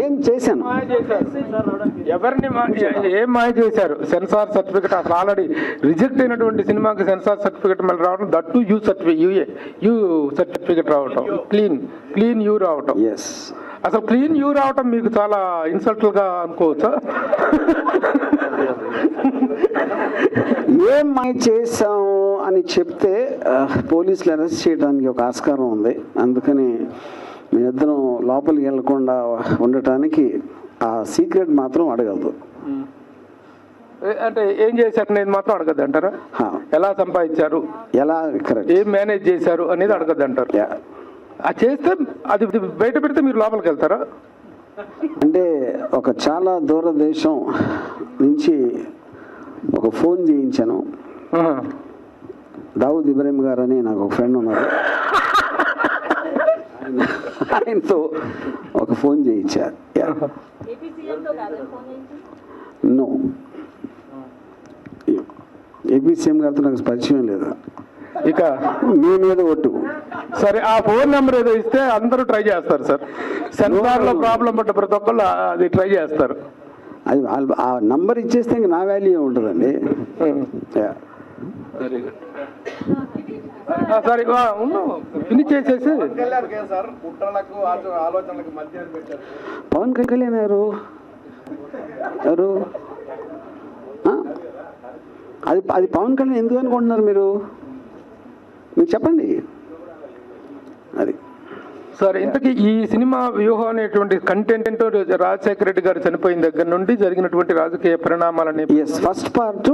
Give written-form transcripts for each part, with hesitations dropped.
ఏం చేశాను? ఎవరిని ఏం మాయ చేశారు? సెన్సార్ సర్టిఫికెట్ అసలు ఆల్రెడీ రిజెక్ట్ అయినటువంటి సినిమాకి సెన్సార్ సర్టిఫికెట్ మళ్ళీ రావడం, దట్టు యూ సర్టిఫికెట్ రావటం, క్లీన్ యూ రావటం. అసలు క్లీన్ యూ రావటం మీకు చాలా ఇన్సల్టల్ గా అనుకోవచ్చా? ఏం మాయ చేశాము అని చెప్తే పోలీసులు అరెస్ట్ చేయడానికి ఒక ఆస్కారం ఉంది. అందుకని మేమిద్దరం లోపలికి వెళ్లకుండా ఉండటానికి ఆ సీక్రెట్ మాత్రం అడగలదు. అంటే ఏం చేశారు అనేది మాత్రం అడగద్దు అంటారా? ఎలా సంపాదించారు, ఎలా కరెక్ట్ ఏం మేనేజ్ చేశారు అనేది అడగద్దు అంటారు. అది చేస్తే అది బయట పెడితే మీరు లోపలికి వెళ్తారా? అంటే ఒక చాలా దూరదేశం నుంచి ఒక ఫోన్ చేయించాను. దావుద్ ఇబ్రాహిం గారు అని నాకు ఒక ఫ్రెండ్ ఉన్నారు. ఆయనతో ఒక ఫోన్ చేయించారు. నో, ఏపీ సీఎం గారితో నాకు పరిచయం లేదు. ఇక మీ మీద ఒట్టు. సరే, ఆ ఫోన్ నెంబర్ ఏదో ఇస్తే అందరూ ట్రై చేస్తారు సార్. సెన్సార్ లో ప్రాబ్లం పడ్డ ప్రతి ఒక్కళ్ళు అది ట్రై చేస్తారు. అది ఆ నంబర్ ఇచ్చేస్తే ఇంక నా వాల్యూ ఉంటుందండి. సరే, ఫినిష్ చేసేసి పవన్ కళ్యాణ్ ఎవరు అది పవన్ కళ్యాణ్ ఎందుకు అనుకుంటున్నారు మీరు చెప్పండి. అది సరే, ఇంతకీ ఈ సినిమా వ్యూహం అనేటువంటి కంటెంట్ రాజశేఖర రెడ్డి గారు చనిపోయిన దగ్గర నుండి జరిగినటువంటి రాజకీయ పరిణామాలని. ఫస్ట్ పార్ట్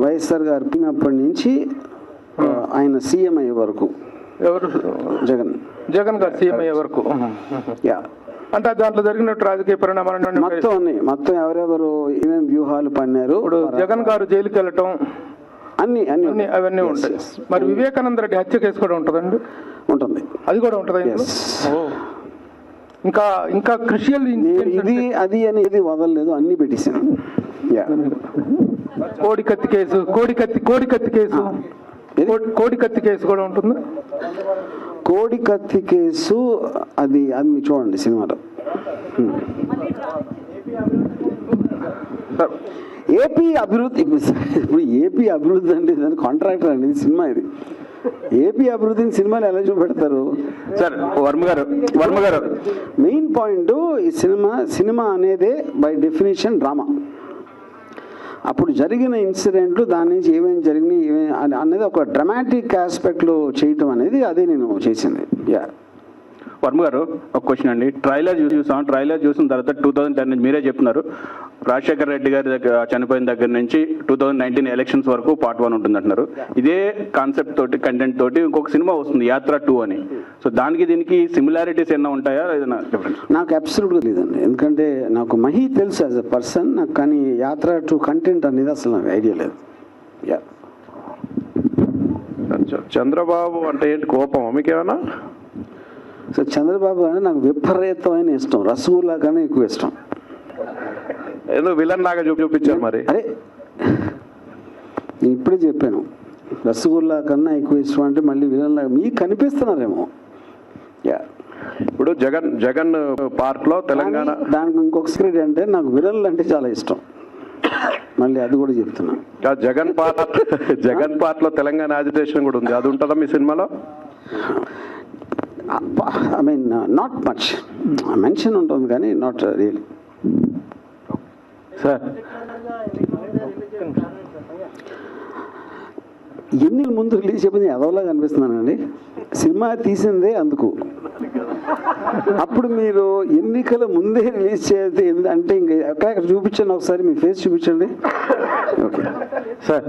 వైఎస్ఆర్ గారు పిన్నప్పటి నుంచి ఆయన సీఎం అయ్యే వరకు. ఎవరు? జగన్ గారు సీఎం అయ్యే వరకు. అంటే దాంట్లో జరిగినట్టు రాజకీయ పరిణామాలు మొత్తం ఎవరెవరు ఏమేమి వ్యూహాలు పన్నారు. ఇప్పుడు జగన్ గారు జైలుకి వెళ్ళటం అన్ని అవన్నీ ఉంటాయి. మరి వివేకానంద రెడ్డి హత్య కేసు కూడా ఉంటుందండి? ఉంటుంది. అది కూడా ఉంటుంది. ఇంకా క్రిషియల్ అది అనేది వదలలేదు, అన్ని పెట్టేశాను. కోడికత్తి కేసు కూడా ఉంటుంది. కోడికత్తి కేసు అది మీరు చూడండి సినిమాలో. ఏపీ అభివృద్ధి, ఇప్పుడు ఏపీ అభివృద్ధి అంటే దాని కాంట్రాక్టర్ అండి ఇది సినిమా. ఇది ఏపీ అభివృద్ధిని సినిమాలు ఎలా చూపెడతారు సార్? వర్మ గారు మెయిన్ పాయింట్ ఈ సినిమా అనేదే బై డెఫినేషన్ డ్రామా. అప్పుడు జరిగిన ఇన్సిడెంట్లు, దాని నుంచి ఏమేమి జరిగినాయి అనేది ఒక డ్రామాటిక్ ఆస్పెక్ట్లో చేయటం అనేది అదే నేను చేసింది. వర్మ గారు, ఒక క్వశ్చన్ అండి. ట్రైలర్ చూసిన తర్వాత 2010 నుంచి మీరే చెప్తున్నారు రాజశేఖర రెడ్డి గారి చనిపోయిన దగ్గర నుంచి 2019 ఎలక్షన్స్ వరకు పార్ట్ 1 ఉంటుంది అంటున్నారు. ఇదే కాన్సెప్ట్ తోటి, కంటెంట్ తోటి ఇంకొక సినిమా వస్తుంది యాత్ర 2 అని. సో దానికి దీనికి సిమిలారిటీస్ ఏమైనా ఉంటాయా, ఏదైనా డిఫరెన్స్? నాకు అబ్సల్యూట్గా లేదండి. ఎందుకంటే నాకు మహి తెలుసు యాజ్ ఎ పర్సన్, నాకు కానీ యాత్ర 2 కంటెంట్ అనేది అసలు నాకు ఐడియా లేదు. చంద్రబాబు అంటే ఏంటి, కోపం మీకేమన్నా? సో చంద్రబాబు అంటే నాకు విపరీతమైన ఇష్టం, రసగుల్లా కన్నా ఎక్కువ ఇష్టం. ఏదో విలన్ లాగా చూపించారు మరి. అరే నేను ఇప్పుడే చెప్పాను, రసగుల్లా కన్నా ఎక్కువ ఇష్టం అంటే మళ్ళీ విలన్ లాగా మీకు కనిపిస్తున్నారేమో. ఇప్పుడు జగన్ పార్ట్ లో తెలంగాణ, దానికి ఇంకొక సీక్రెట్ అంటే నాకు విలన్లు అంటే చాలా ఇష్టం. మళ్ళీ అది కూడా చెప్తున్నా. జగన్ పార్ట్ లో తెలంగాణ అజిటేషన్ కూడా ఉంది, అది ఉంటుందా మీ సినిమాలో? I mean not much mention ఉంటుంది కానీ నాట్ రియల్. సార్, ఎన్ని ముందు రిలీజ్ చెప్పింది ఎదవలాగా అనిపిస్తున్నానండి. సినిమా తీసిందే అందుకు. అప్పుడు మీరు ఎన్నికల ముందే రిలీజ్ చేస్తే అంటే ఇంకా ఎక్కడ చూపించండి, ఒకసారి మీ ఫేస్ చూపించండి. ఓకే సార్,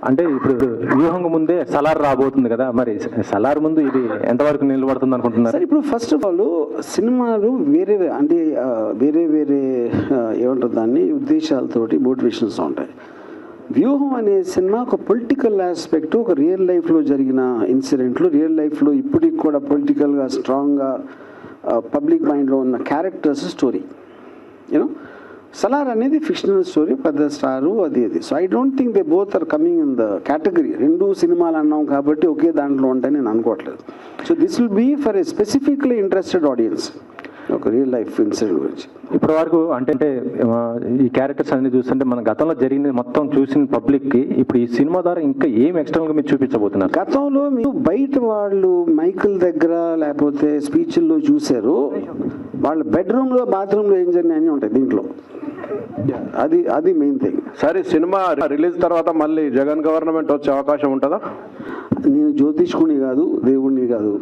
అంటే ఇప్పుడు వ్యూహం ముందే సలార్ రాబోతుంది కదా, మరి సలార్ ముందు ఇది ఎంతవరకు నిలబడుతుంది అనుకుంటున్నారు? సార్, ఇప్పుడు ఫస్ట్ ఆఫ్ ఆల్ సినిమాలు వేరే అంటే వేరే ఏమంటారు దాన్ని ఉద్దేశాలతోటి మోటివేషన్స్ ఉంటాయి. వ్యూహం అనే సినిమా ఒక పొలిటికల్ ఆస్పెక్ట్, ఒక రియల్ లైఫ్లో జరిగిన ఇన్సిడెంట్లు, రియల్ లైఫ్లో ఇప్పటికి కూడా పొలిటికల్గా స్ట్రాంగ్గా పబ్లిక్ మైండ్లో ఉన్న క్యారెక్టర్స్ స్టోరీ. యూనో సలార్ అనేది ఫిక్షనల్ స్టోరీ, పెద్ద స్టారు అది. So I don't think they both are coming in the category. 2 సినిమాలు అన్నాం కాబట్టి ఒకే దాంట్లో ఉంటాయని నేను అనుకోవట్లేదు. So this will be for a specifically interested audience, ఒక రియల్ లైఫ్ ఇన్సిడెంట్ గురించి. ఇప్పటి వరకు అంటే ఈ క్యారెక్టర్స్ అన్ని చూస్తుంటే మన గతంలో జరిగింది మొత్తం చూసిన పబ్లిక్కి ఇప్పుడు ఈ సినిమా ద్వారా ఇంకా ఏం ఎక్స్టర్నల్గా మీరు చూపించబోతున్నారు? గతంలో మీరు బయట వాళ్ళు మైకిల్ దగ్గర లేకపోతే స్పీచ్ల్లో చూశారు, వాళ్ళ బెడ్రూమ్లో బాత్రూంలో ఏం జరిగినాయని ఉంటాయి దీంట్లో. అది మెయిన్ థింగ్. సరే, సినిమా రిలీజ్ తర్వాత మళ్ళీ జగన్ గవర్నమెంట్ వచ్చే అవకాశం ఉంటుందా? నేను జ్యోతిష్కుని కాదు, దేవుణ్ణి కాదు,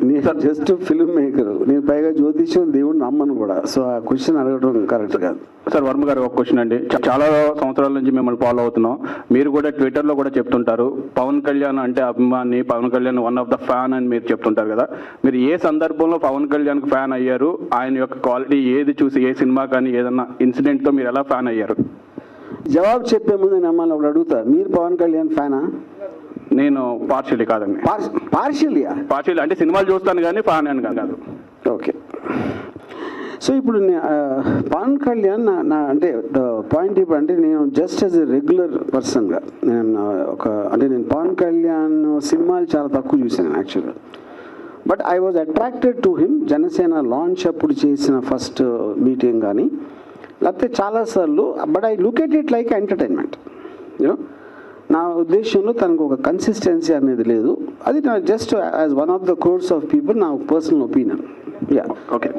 నేను జస్ట్ ఫిల్మ్ మేకర్. నేను పైగా జ్యోతిష్యం దేవుడిని నమ్మను కూడా. సో ఆ క్వశ్చన్ అడగడం కరెక్ట్ కాదు. సార్ వర్మ గారు ఒక క్వశ్చన్ అండి. చాలా సంవత్సరాల నుంచి మిమ్మల్ని ఫాలో అవుతున్నాం. మీరు కూడా ట్విట్టర్లో కూడా చెప్తుంటారు పవన్ కళ్యాణ్ అంటే అభిమాని, Pawan Kalyan one of the fan అని మీరు చెప్తుంటారు కదా. మీరు ఏ సందర్భంలో పవన్ కళ్యాణ్కి ఫ్యాన్ అయ్యారు? ఆయన యొక్క క్వాలిటీ ఏది చూసి, ఏ సినిమా కానీ ఏదన్నా ఇన్సిడెంట్తో మీరు ఎలా ఫ్యాన్ అయ్యారు? జవాబు చెప్పే ముందు నేను అమ్మాయిని ఒకటి అడుగుతా, మీరు పవన్ కళ్యాణ్ ఫ్యానా? నేను పార్షియలీ కాదండి. పార్షియలియా? పార్షియల్ అంటే సినిమాలు చూస్తాను కానీ ఫ్యాన్ అని కాదు. ఓకే. సో ఇప్పుడు పవన్ కళ్యాణ్ నా అంటే పాయింట్ ఇప్పుడు అంటే నేను జస్ట్ యాజ్ ఎ రెగ్యులర్ పర్సన్గా నేను పవన్ కళ్యాణ్ సినిమాలు చాలా తక్కువ చూశాను యాక్చువల్గా. But I was attracted to him. Janasena launch అప్పుడు చేసిన ఫస్ట్ మీటింగ్ కానీ లేకపోతే చాలాసార్లు. But I look at it like entertainment. You know, నా ఉద్దేశంలో తనకు ఒక కన్సిస్టెన్సీ అనేది లేదు. అది నా just as one of the course of people నా పర్సనల్ ఒపీనియన్. Yeah, okay.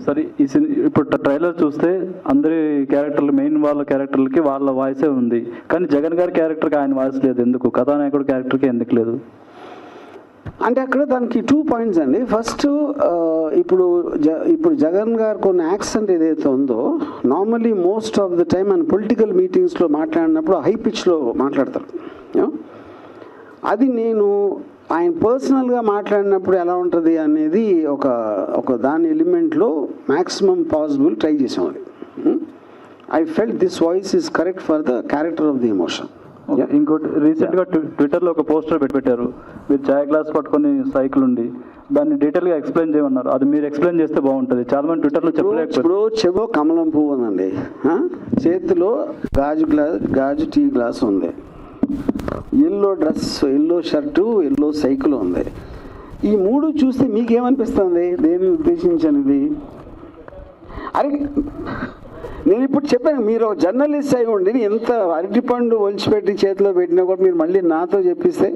సరే, ఇప్పుడు ట్రైలర్ చూస్తే అందరి క్యారెక్టర్లు, మెయిన్ వాళ్ళ క్యారెక్టర్లకి వాళ్ళ వాయిసే ఉంది, కానీ జగన్ గారి క్యారెక్టర్కి ఆయన వాయిస్ లేదు. ఎందుకు? కథానాయకుడు క్యారెక్టర్కి ఎందుకు లేదు? అంటే అక్కడ దానికి 2 పాయింట్స్ అండి. ఫస్ట్, ఇప్పుడు జగన్ గారు కొన్ని యాక్సెంట్ ఏదైతే ఉందో, normally most of the time మన పొలిటికల్ మీటింగ్స్లో మాట్లాడినప్పుడు హై పిచ్లో మాట్లాడతారు. అది నేను ఆయన పర్సనల్గా మాట్లాడినప్పుడు ఎలా ఉంటుంది అనేది ఒక దాని ఎలిమెంట్లో మ్యాక్సిమం పాసిబుల్ ట్రై చేసాం. అది I felt this voice is correct for the character of the emotion. ఇంకోటి, రీసెంట్గా ట్విట్టర్లో ఒక పోస్టర్ పెట్టారు, మీరు చాయ్ గ్లాస్ పట్టుకొని సైకిల్ ఉండి దాన్ని డీటెయిల్గా ఎక్స్ప్లెయిన్ చేయమన్నారు. అది మీరు ఎక్స్ప్లెయిన్ చేస్తే బాగుంటుంది. చాలా మంది ట్విట్టర్లో చెప్పలేకపోయారు. ఇప్పుడు చెవో కమలం పువ్వు ఉందండి, చేతిలో గాజు టీ గ్లాస్ ఉంది, yellow dress, yellow shirt, yellow cycle ఉంది. ఈ 3 చూస్తే మీకేమనిపిస్తుంది? దేన్ని ఉద్దేశించనిది? అరే, నేను ఇప్పుడు చెప్పాను, మీరు జర్నలిస్ట్ అయి ఉండి ఎంత అరటిపండు ఒలిచిపెట్టి చేతిలో పెట్టినా కూడా మీరు మళ్ళీ నాతో చెప్పిస్తే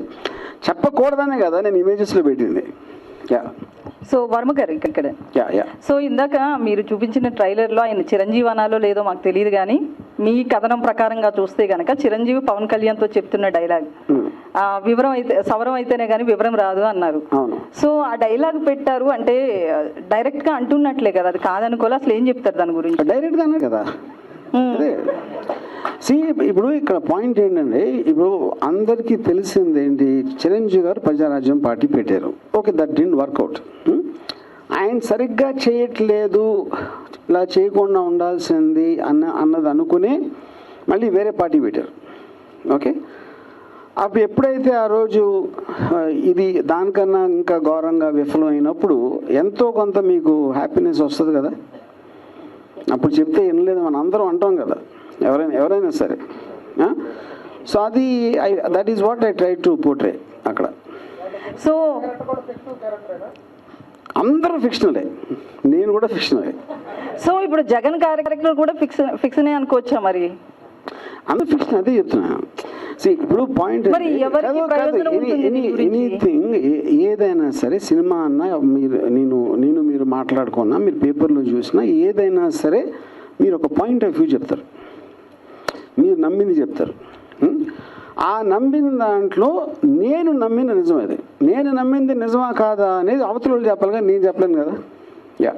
చెప్పకూడదనే కదా నేను ఇమేజెస్లో పెట్టింది. యా. సో వర్మ గారు ఇక్కడ సో ఇందాక మీరు చూపించిన ట్రైలర్లో ఆయన చిరంజీవి అనాలో లేదో మాకు తెలియదు, కానీ మీ కథనం ప్రకారంగా చూస్తే కనుక చిరంజీవి పవన్ కళ్యాణ్తో చెప్తున్న డైలాగ్ వివరం అయితే సవరం అయితేనే కానీ వివరం రాదు అన్నారు. సో ఆ డైలాగ్ పెట్టారు అంటే డైరెక్ట్గా అంటున్నట్లే కదా, అది కాదనుకోలే. అసలు ఏం చెప్తారు దాని గురించి? డైరెక్ట్గా అన్నారు కదా. ఇప్పుడు ఇక్కడ పాయింట్ ఏంటంటే, ఇప్పుడు అందరికీ తెలిసింది ఏంటి, చిరంజీవి గారు ప్రజారాజ్యం పార్టీ పెట్టారు. Okay, that didn't work out. ఆయన సరిగ్గా చేయట్లేదు, ఇలా చేయకుండా ఉండాల్సింది అన్నది అనుకుని మళ్ళీ వేరే పార్టీ పెట్టారు. ఓకే, అప్పుడు ఎప్పుడైతే ఆ రోజు ఇది దానికన్నా ఇంకా ఘోరంగా విఫలమైనప్పుడు ఎంతో కొంత మీకు హ్యాపీనెస్ వస్తుంది కదా. అప్పుడు చెప్తే వినలేదు మనం అందరం అంటాం కదా, ఎవరైనా సరే. సో అది that is what I try to portray అక్కడ. సో అందరూ ఫిక్షనలే, నేను కూడా ఫిక్షనలే. సో ఇప్పుడు జగన్ క్యారెక్టర్ కూడా ఫిక్షన్ అనుకోవచ్చా? మరి అందరూ ఫిక్షన్, అదే చెప్తున్నాను. ఇప్పుడు పాయింట్ ఎనీథింగ్ ఏదైనా సరే, సినిమా అన్నా మీరు మాట్లాడుకున్నా, మీరు పేపర్లో చూసినా, ఏదైనా సరే మీరు ఒక పాయింట్ ఆఫ్ వ్యూ చెప్తారు, మీరు నమ్మింది చెప్తారు. ఆ నమ్మిన దాంట్లో నేను నమ్మిన నిజం అది, నేను నమ్మింది నిజమా కాదా అనేది అవతల చెప్పాలి కదా, నేను చెప్పలేను కదా. యా.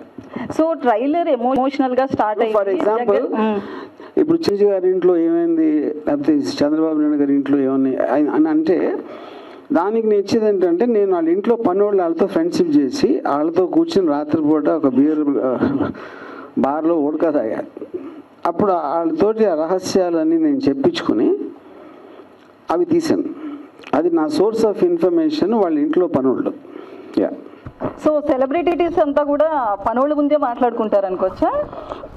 సో ట్రైలర్ ఎమోషనల్గా స్టార్ట్ అయ్యి, ఫర్ ఎగ్జాంపుల్ ఇప్పుడు చిరంజీవి గారి ఇంట్లో ఏమైంది, లేకపోతే చంద్రబాబు నాయుడు గారి ఇంట్లో ఏమన్నా అని అంటే దానికి నేను ఇచ్చేది ఏంటంటే, నేను వాళ్ళ ఇంట్లో పన్నోళ్ళు వాళ్ళతో ఫ్రెండ్షిప్ చేసి వాళ్ళతో కూర్చొని రాత్రిపూట ఒక బీర్ బార్లో ఉడక తాగా. అప్పుడు వాళ్ళతోటి ఆ రహస్యాలన్నీ నేను చెప్పించుకొని అవి తీశాను. అది నా సోర్స్ ఆఫ్ ఇన్ఫర్మేషన్ వాళ్ళ ఇంట్లో పనులు. యా. సో సెలబ్రిటీస్ అంతా కూడా పనోళ్ళ ముందే మాట్లాడుకుంటారు అనుకోవచ్చా?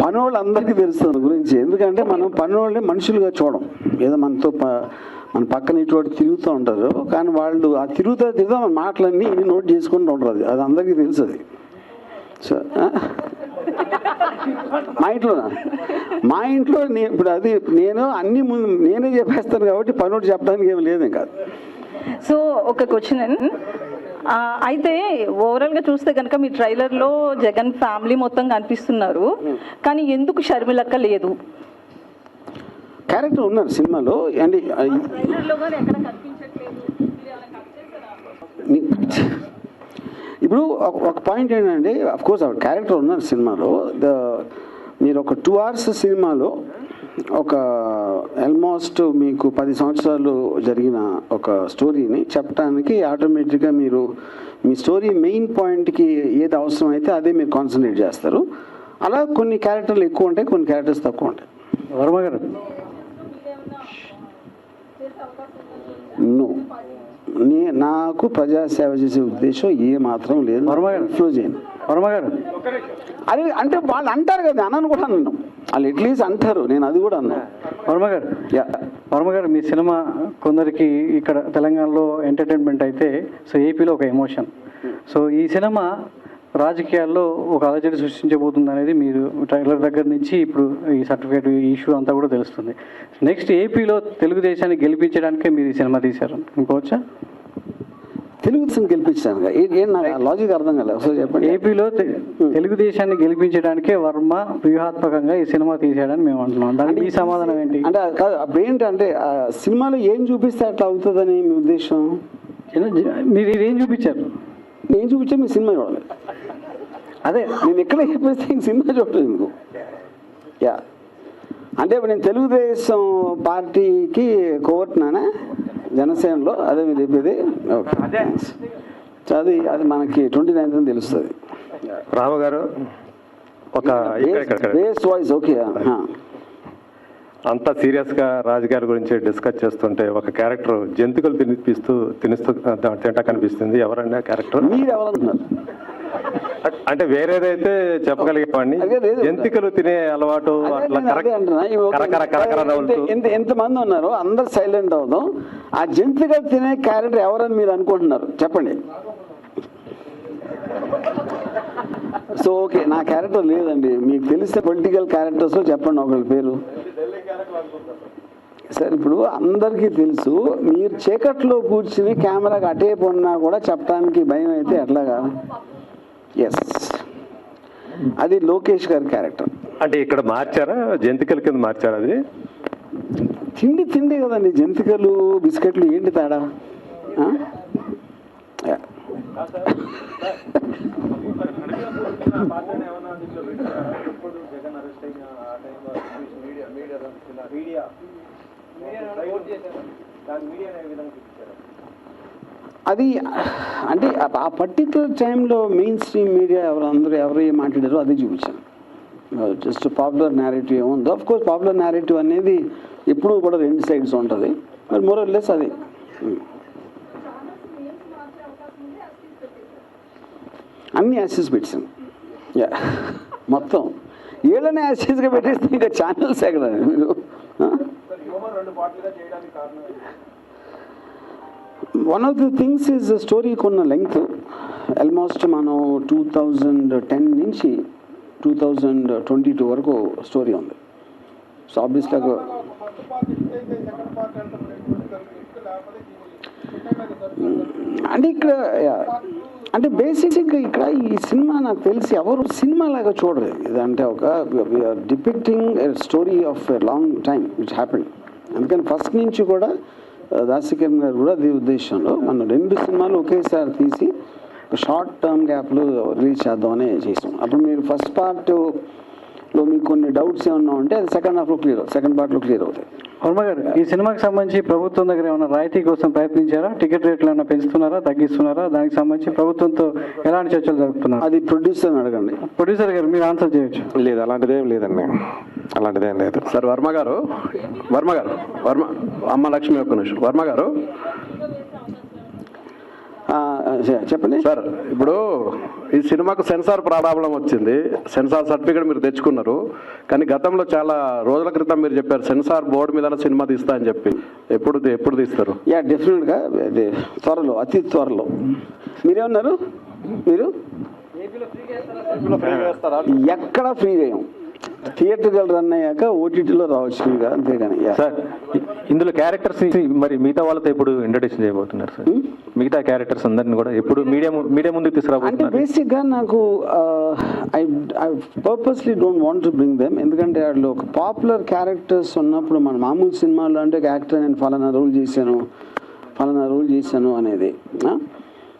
పనోళ్ళు అందరికీ తెలుసు దాని గురించి, ఎందుకంటే మనం పనోళ్ళని మనుషులుగా చూడం. ఏదో మనతో మన పక్కన ఇటువంటి తిరుగుతూ ఉంటారు, కానీ వాళ్ళు ఆ తిరుగుతా మన మాటలన్నీ నోట్ చేసుకుంటూ ఉంటారు. అది అందరికీ తెలుసు. అది సో మా ఇంట్లో ఇప్పుడు అది నేను అన్ని ముందు నేనే చెప్పేస్తాను కాబట్టి పనోడు చెప్పడానికి ఏమి లేదు ఇంకా. సో ఒక క్వశ్చన్, అయితే ఓవరాల్గా చూస్తే కనుక మీ ట్రైలర్లో జగన్ ఫ్యామిలీ మొత్తం కనిపిస్తున్నారు, కానీ ఎందుకు షర్మిలక్క లేదు? క్యారెక్టర్ ఉన్నారు సినిమాలో అండి. ఇప్పుడు ఒక పాయింట్ ఏంటంటే, అఫ్కోర్స్ ఆవిడ క్యారెక్టర్ ఉన్నారు సినిమాలో. మీరు ఒక 2 hours సినిమాలో ఒక ఆల్మోస్ట్ మీకు 10 సంవత్సరాలు జరిగిన ఒక స్టోరీని చెప్పడానికి ఆటోమేటిక్గా మీరు మీ స్టోరీ మెయిన్ పాయింట్కి ఏది అవసరం అయితే అదే మీరు కాన్సన్ట్రేట్ చేస్తారు. అలా కొన్ని క్యారెక్టర్లు ఎక్కువ ఉంటాయి, కొన్ని క్యారెక్టర్స్ తక్కువ ఉంటాయి. వర్మ గారు, నో, నాకు ప్రజాసేవ చేసే ఉద్దేశం ఏ మాత్రం లేదు. ఫ్లో చేయను. వర్మ గారు, అది అంటే వాళ్ళు అంటారు కదా, అన్నాను కూడా అన్నాను, వాళ్ళు ఎట్లీస్ట్ అంటారు, నేను అది కూడా అన్నాను. వర్మ గారు, మీ సినిమా కొందరికి ఇక్కడ తెలంగాణలో ఎంటర్టైన్మెంట్ అయితే, సో ఏపీలో ఒక ఎమోషన్. సో ఈ సినిమా రాజకీయాల్లో ఒక అలజడి సృష్టించబోతుంది అనేది మీరు ట్రైలర్ దగ్గర నుంచి ఇప్పుడు ఈ సర్టిఫికేట్ ఇష్యూ అంతా కూడా తెలుస్తుంది. నెక్స్ట్ ఏపీలో తెలుగుదేశాన్ని గెలిపించడానికే మీరు ఈ సినిమా తీశారు అనుకోవచ్చా? తెలుగుదేశం గెలిపించాను, ఏం నాకు లాజిక్ అర్థం కాలేదు, ఒకసారి చెప్పండి. ఏపీలో తెలుగుదేశాన్ని గెలిపించడానికే వర్మ వ్యూహాత్మకంగా ఈ సినిమా తీసాడని మేము అంటున్నాం. దానికి ఈ సమాధానం ఏంటి? అంటే కాదు, అప్పుడు ఏంటంటే సినిమాలో ఏం చూపిస్తే అట్లా అవుతుందని మీ ఉద్దేశం? మీరు ఏం చూపించారు? నేను చూపించా, మీ సినిమా చూడాలి. అదే నేను ఎక్కడ చెప్పేస్తే సినిమా చూడలేదు ఎందుకు? అంటే ఇప్పుడు నేను తెలుగుదేశం పార్టీకి కోర్టునానా జనసేనలో, అదే మీరు చెప్పేది? ఓకే, అది మనకి 29th తెలుస్తుంది. రామ గారు, ఒక బేస్ వాయిస్. ఓకే, అంతా సీరియస్గా రాజకీయాల గురించి డిస్కస్ చేస్తుంటే ఒక క్యారెక్టర్ జంతికలు తినిస్తూ తింటా కనిపిస్తుంది. ఎవరండి ఆ క్యారెక్టర్? మీరు ఎవరనుకున్నారు? అంటే వేరేదైతే చెప్పగలిగేవాడిని, జంతికలు తినే అలవాటు ఎంతమంది ఉన్నారు, అందరు సైలెంట్ అవుదాం. ఆ జంతికలు తినే క్యారెక్టర్ ఎవరని మీరు అనుకుంటున్నారు చెప్పండి. సో ఓకే, నా క్యారెక్టర్ లేదండి. మీకు తెలిస్తే పొలిటికల్ క్యారెక్టర్స్ చెప్పండి ఒకళ్ళ పేరు. సార్ ఇప్పుడు అందరికీ తెలుసు, మీరు చీకట్లో కూర్చుని కెమెరాకి అటే పొన్నా కూడా చెప్పడానికి భయం అయితే ఎట్లాగా? ఎస్, అది లోకేష్ గారి క్యారెక్టర్. అంటే ఇక్కడ మార్చారా, జంతికల కింద మార్చారా? అది తిండి కదండి, జంతికలు బిస్కెట్లు ఏంటి తేడా? అది అంటే ఆ పర్టికులర్ టైంలో మెయిన్ స్ట్రీమ్ మీడియా ఎవరు ఏం మాట్లాడారో అది చూపించాను. జస్ట్ పాపులర్ నేరేటివ్ ఏముందో, ఆఫ్ కోర్స్ పాపులర్ నేరేటివ్ అనేది ఎప్పుడూ కూడా 2 sides ఉంటుంది, మరి మోర్ ఆర్ లెస్ అది. అన్ని యాక్సెస్ పెట్టాను. మొత్తం ఏళ్ళనే యాక్సెస్గా పెట్టేస్తే ఇంకా ఛానల్స్ ఎక్కడ మీరు? One of the things is స్టోరీకి ఉన్న లెంగ్త్ ఆల్మోస్ట్ మనం 2010 నుంచి 2022 వరకు స్టోరీ ఉంది. సో ఆబ్వియస్గా అంటే ఇక్కడ అంటే బేసిక్గా ఇక్కడ ఈ సినిమా నాకు తెలిసి ఎవరు సినిమా లాగా చూడలేదు. ఇదంటే ఒక depicting story of a long time which happened. అందుకని ఫస్ట్ నుంచి కూడా దాసికిరణ్ గారు కూడా అదే ఉద్దేశంలో మనం 2 సినిమాలు ఒకేసారి తీసి షార్ట్ టర్మ్ గ్యాప్లో రిలీజ్ చేద్దామని చేసాం. అప్పుడు మీరు ఫస్ట్ పార్ట్లో మీకు కొన్ని డౌట్స్ ఏమన్నా ఉంటే అది సెకండ్ పార్ట్లో క్లియర్ అవుతాయి. వర్మ గారు, ఈ సినిమాకి సంబంధించి ప్రభుత్వం దగ్గర ఏమైనా రాయితీ కోసం ప్రయత్నించారా? టికెట్ రేట్లు ఏమైనా పెంచుతున్నారా, తగ్గిస్తున్నారా? దానికి సంబంధించి ప్రభుత్వంతో ఎలాంటి చర్చలు జరుపుతున్నారు? అది ప్రొడ్యూసర్ని అడగండి. ప్రొడ్యూసర్ గారు మీరు ఆన్సర్ చేయొచ్చు. లేదు, అలాంటిదేం లేదండి, అలాంటిదేం లేదు సార్. వర్మ గారు అమ్మ లక్ష్మి ఒక్క నిమిషం. వర్మ గారు, చెప్పండి సార్. ఇప్పుడు ఈ సినిమాకు సెన్సార్ ప్రాబ్లం వచ్చింది, సెన్సార్ సర్టిఫికేట్ మీరు తెచ్చుకున్నారు, కానీ గతంలో చాలా రోజుల క్రితం మీరు చెప్పారు సెన్సార్ బోర్డు మీద సినిమా తీస్తా అని చెప్పి. ఎప్పుడు తీస్తారు? యా, డెఫినెట్గా త్వరలో, అతి త్వరలో. మీరేమన్నారు? మీరు ఎక్కడ ఫ్రీ చేయం, థియేటర్కి రన్ అయ్యాక ఓటీటీలో రావచ్చు ఫ్రీగా, అంతేగాని. సార్ ఇందులో క్యారెక్టర్స్ మరి మిగతా వాళ్ళతో ఎప్పుడు ఇంట్రడ్యూషన్ చేయబోతున్నారు సార్? మిగతా క్యారెక్టర్స్ అందరిని కూడా ఎప్పుడు మీడియా ముందుకు అంటే తీసుకురాబోతున్నారు? బేసిక్గా నాకు I purposely don't want to bring them, ఎందుకంటే వాళ్ళు ఒక పాపులర్ క్యారెక్టర్స్ ఉన్నప్పుడు మన మామూలు సినిమాల్లో అంటే ఒక యాక్టర్ నేను ఫలానా రోల్ చేశాను అనేది.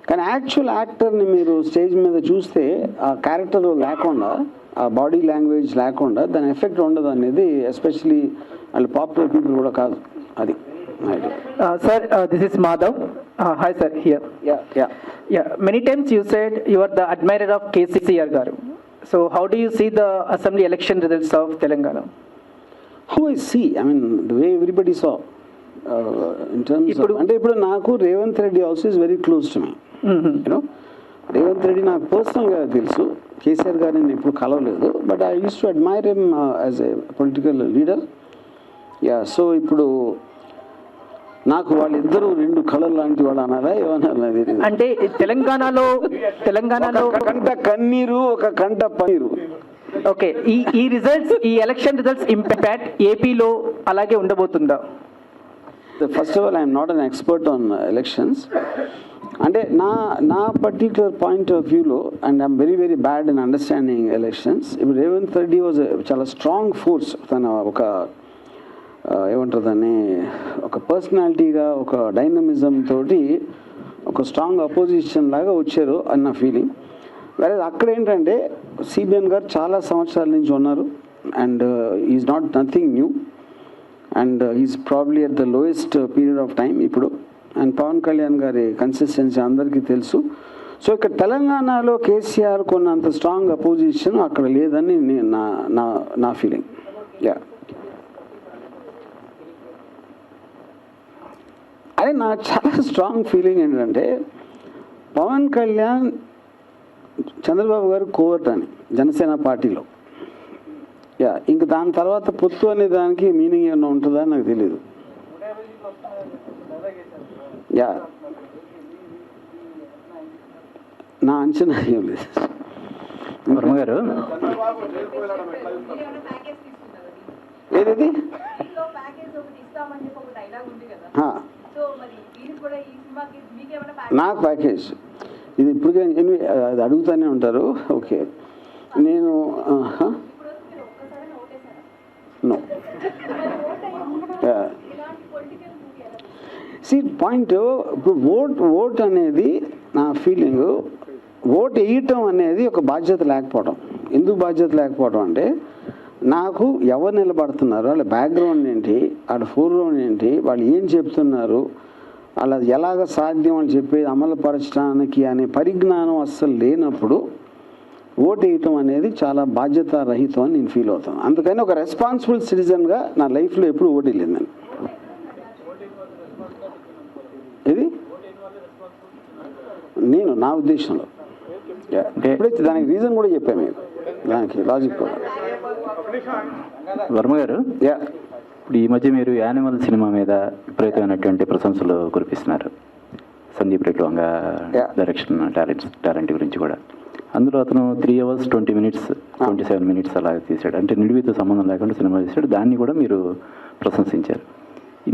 కానీ యాక్చువల్ యాక్టర్ని మీరు స్టేజ్ మీద చూస్తే ఆ క్యారెక్టర్ లేకుండా, ఆ బాడీ లాంగ్వేజ్ లేకుండా దాని ఎఫెక్ట్ ఉండదు అనేది, ఎస్పెషలీ వాళ్ళు పాపులర్ పీపుల్ కూడా కాదు. అది Sir, this is Madhav. Hi, sir. Here. Yeah. Many times you said you are the admirer of KCR garu. So, how do you see the assembly election results of Telangana? How I see, I mean the way everybody saw in terms of, అంటే ఇప్పుడు నాకు Revanth Reddy also is very close to me. You know, Revanth Reddy నాకు పర్సనల్గా తెలుసు, కేసీఆర్ గారిని నేను ఎప్పుడు కలవలేదు, but I used to admire him as a political leader. Yeah, so ఇప్పుడు నాకు వాళ్ళిద్దరూ రెండు కళలు లాంటి వాళ్ళు అన్నారా ఏమన్నా? అంటే తెలంగాణలో కంట కన్నీరు, ఒక కంట పన్నీరు. ఓకే, ఈ రిజల్ట్స్, ఈ ఎలక్షన్ రిజల్ట్స్ ఇంపాక్ట్ ఏపీలో అలాగే ఉండబోతుందా? First of all I'm not an expert on elections. అంటే నా పర్టిక్యులర్ పాయింట్ ఆఫ్ వ్యూలో, and I'm very very bad in understanding elections. ఇప్పుడు రేవంత్ రెడ్డి వాజ్ చాలా స్ట్రాంగ్ ఫోర్స్, తన ఒక ఏమంటారు దాన్ని, ఒక పర్సనాలిటీగా, ఒక డైనమిజం తోటి ఒక స్ట్రాంగ్ అపోజిషన్ లాగా వచ్చారు అన్న ఫీలింగ్. వేరే అక్కడ ఏంటంటే సిబిఎన్ గారు చాలా సంవత్సరాల నుంచి ఉన్నారు, and is not nothing new, and is probably at the lowest period of time ఇప్పుడు. అండ్ పవన్ కళ్యాణ్ గారి కన్సిస్టెన్సీ అందరికీ తెలుసు. సో ఇక్కడ తెలంగాణలో కేసీఆర్ కొన్నంత స్ట్రాంగ్ అపోజిషన్ అక్కడ లేదని నా ఫీలింగ్. యా, అదే నా చాలా స్ట్రాంగ్ ఫీలింగ్ ఏంటంటే పవన్ కళ్యాణ్ చంద్రబాబు గారు కోవర్ట్ అని జనసేన పార్టీలో. యా, ఇంక దాని తర్వాత పొత్తు అనే దానికి మీనింగ్ ఏమైనా ఉంటుందా నాకు తెలియదు. యా, నా అంచనా ఏం లేదు. వర్మ గారు, ఏది నాకు ప్యాకేజ్ ఇది ఇప్పుడు అది అడుగుతూనే ఉంటారు. ఓకే, నేను నో పాయింట్. ఇప్పుడు ఓట్ అనేది నా ఫీలింగ్, ఓట్ వేయటం అనేది ఒక బాధ్యత లేకపోవడం. ఎందుకు బాధ్యత లేకపోవడం అంటే, నాకు ఎవరు నిలబడుతున్నారు, వాళ్ళ బ్యాక్గ్రౌండ్ ఏంటి, వాళ్ళ ఫోర్గ్రౌండ్ ఏంటి, వాళ్ళు ఏం చెప్తున్నారు, అలా ఎలాగ సాధ్యం అని చెప్పేది అమలుపరచడానికి అనే పరిజ్ఞానం అస్సలు లేనప్పుడు ఓటు వేయటం అనేది చాలా బాధ్యత రహితం అని నేను ఫీల్ అవుతాను. అందుకని ఒక రెస్పాన్సిబుల్ సిటిజన్గా నా లైఫ్లో ఎప్పుడు ఓటు వేయలేదు నేను. ఇది నా ఉద్దేశంలో ఎప్పుడైతే దానికి రీజన్ కూడా చెప్పాను మీకు, దానికి లాజిక్ కూడా. వర్మ గారు, ఇప్పుడు ఈ మధ్య మీరు యానిమల్ సినిమా మీద విపరీతమైనటువంటి ప్రశంసలు కురిపిస్తున్నారు. సందీప్ రెడ్డి వంగ డైరెక్షన్ టాలెంట్ గురించి కూడా. అందులో అతను 3 hours 20 minutes 27 minutes అలా తీశాడు. అంటే నిడివితో సంబంధం లేకుండా సినిమా తీశాడు. దాన్ని కూడా మీరు ప్రశంసించారు.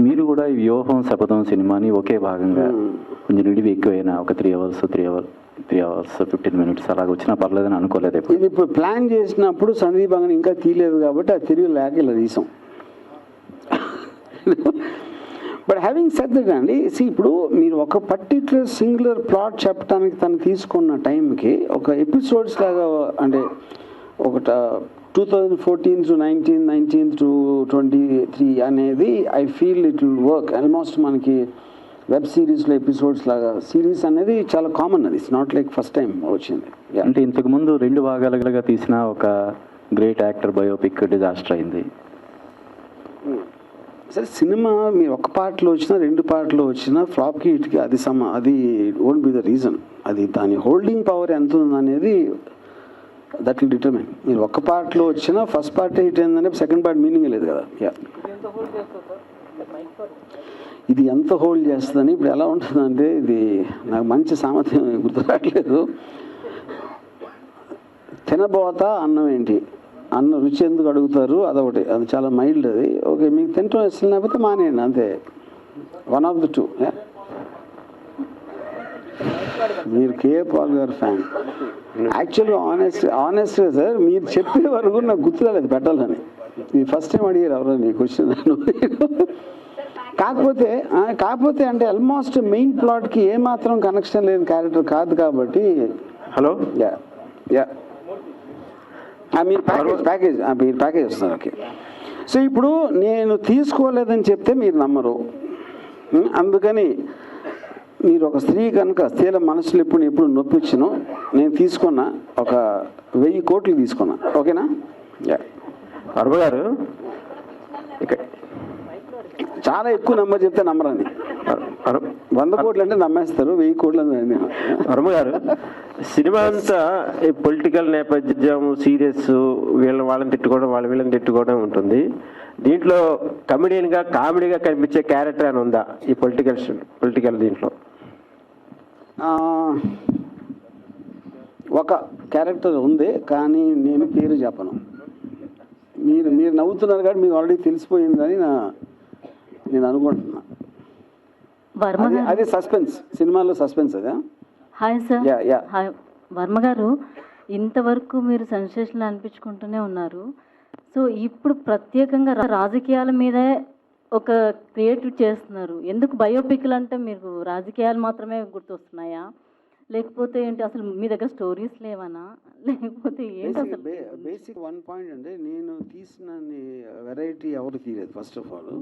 మీరు కూడా ఈ వ్యూహం శపథం సినిమాని ఒకే భాగంగా కొంచెం నిడివి ఎక్కువైనా ఒక 3 hours 15 minutes అలాగ వచ్చినా పర్లేదని అనుకోలేదు. ఇది ఇప్పుడు ప్లాన్ చేసినప్పుడు సందీప్ అంగని ఇంకా తీయలేదు కాబట్టి ఆ తిరిగి లేక ఇలా తీసాం. బట్ హ్యావింగ్ సెడ్ దట్ అండి, ఇప్పుడు మీరు ఒక పర్టిక్యులర్ సింగులర్ ప్లాట్ చెప్పడానికి తను తీసుకున్న టైంకి ఒక ఎపిసోడ్స్ లాగా, అంటే ఒక 2014 to 19 to 23 అనేది I feel it will work. Almost మనకి వెబ్ సిరీస్లో ఎపిసోడ్స్ లాగా సిరీస్ అనేది చాలా కామన్, అది it's not like first time వచ్చింది. అంటే ఇంతకుముందు 2 భాగాలుగా తీసిన ఒక గ్రేట్ యాక్టర్ బయోపిక్ డిజాస్టర్ అయింది. సరే సినిమా మీరు ఒక పార్ట్లో వచ్చినా 2 పార్ట్లో వచ్చినా ఫ్లాప్కి హిట్కి అది అది ఓంట్ బి ద రీజన్. అది దాని హోల్డింగ్ పవర్ ఎంత ఉందనేది దట్ విల్ డిటర్మైన్. మీరు ఒక పార్ట్లో వచ్చినా ఫస్ట్ పార్ట్ హిట్ అయిందంటే సెకండ్ పార్ట్ మీనింగ్ లేదు కదా. ఇది ఎంత హోల్డ్ చేస్తుందని ఇప్పుడు ఎలా ఉంటుందంటే, ఇది నాకు మంచి సామర్థ్యం గుర్తురాట్లేదు. తినబోతా అన్నం ఏంటి, అన్న రుచి ఎందుకు అడుగుతారు, అదొకటి. అది చాలా మైల్డ్. అది ఓకే, మీకు తింటాం ఇష్టం లేకపోతే మానేయండి, అంతే. 1 of the 2. మీరు కేఏ పాల్ గారు ఫ్యాన్. యాక్చువల్గా ఆనెస్ట్గా సార్ మీరు చెప్పే వరకు నాకు గుర్తురాలేదు పెట్టాలని. ఇది ఫస్ట్ టైం అడిగారు ఎవరో క్వశ్చన్. కాకపోతే అంటే ఆల్మోస్ట్ మెయిన్ ప్లాట్కి ఏమాత్రం కనెక్షన్ లేని క్యారెక్టర్ కాదు కాబట్టి. హలో, మీరు ప్యాకేజ్ వస్తున్నారు. ఓకే, సో ఇప్పుడు నేను తీసుకోలేదని చెప్తే మీరు నమ్మరు. అందుకని మీరు ఒక స్త్రీ కనుక స్త్రీల మనసులు ఎప్పుడు నొప్పించను. నేను తీసుకున్నా ఒక 1000 కోట్లు తీసుకున్నా. ఓకేనా? వర్మ గారు చాలా ఎక్కువ నెంబర్ చెప్తే నమ్మరని. 100 కోట్లు అంటే నమ్మేస్తారు, 1000 కోట్లు అంటే. వర్మ గారు, సినిమా అంతా పొలిటికల్ నేపథ్యం, సీరియస్, వాళ్ళని తిట్టుకోవడం, వీళ్ళని తిట్టుకోవడం ఉంటుంది. దీంట్లో కామెడీగా కనిపించే క్యారెక్టర్ అని ఉందా ఈ పొలిటికల్ దీంట్లో? ఒక క్యారెక్టర్ ఉంది, కానీ నేను పేరు చెప్పను. మీరు నవ్వుతున్నారు కాబట్టి మీకు ఆల్రెడీ తెలిసిపోయిందని నేను అనుకుంటున్నా. అది సస్పెన్స్, సినిమాలో సస్పెన్స్. అదే. Hi sir. హాయ్ వర్మ గారు, ఇంతవరకు మీరు సెన్సేషన్ అనిపించుకుంటూనే ఉన్నారు. సో ఇప్పుడు ప్రత్యేకంగా రాజకీయాల మీదే ఒక క్రియేటివ్ చేస్తున్నారు. ఎందుకు బయోపిక్లు అంటే మీకు రాజకీయాలు మాత్రమే గుర్తొస్తున్నాయా, లేకపోతే ఏంటి, అసలు మీ దగ్గర స్టోరీస్ లేవనా, లేకపోతే ఏంటి అసలు? బేసిక్ 1 పాయింట్ అంటే, నేను తీసిన వెరైటీ ఎవరు తీయలేదు. ఫస్ట్ ఆఫ్ ఆల్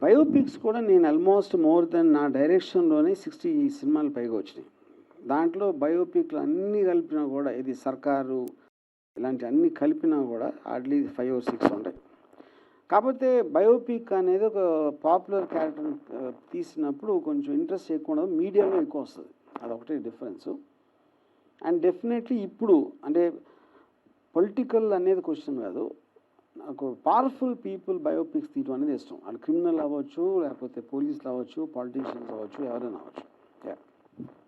బయోపిక్స్ కూడా నేను ఆల్మోస్ట్ మోర్ దెన్ నా డైరెక్షన్లోనే 60 సినిమాలు పైగా వచ్చినాయి. దాంట్లో బయోపిక్లు అన్నీ కలిపినా కూడా, ఇది సర్కారు ఇలాంటి అన్నీ కలిపినా కూడా హార్డ్లీ 5 or 6 ఉంటాయి. కాకపోతే బయోపిక్ అనేది ఒక పాపులర్ క్యారెక్టర్ తీసినప్పుడు కొంచెం ఇంట్రెస్ట్ ఎక్కువ ఉండదు, మీడియాలో ఎక్కువ వస్తుంది. అదొకటే డిఫరెన్స్. అండ్ డెఫినెట్లీ ఇప్పుడు అంటే పొలిటికల్ అనేది క్వశ్చన్ కాదు, నాకు పవర్ఫుల్ పీపుల్ బయోపిక్స్ తీయడం అనేది ఇష్టం. వాళ్ళు క్రిమినల్ అవ్వచ్చు, లేకపోతే పోలీసులు అవ్వచ్చు, పాలిటీషియన్స్ అవ్వచ్చు, ఎవరైనా అవ్వచ్చు.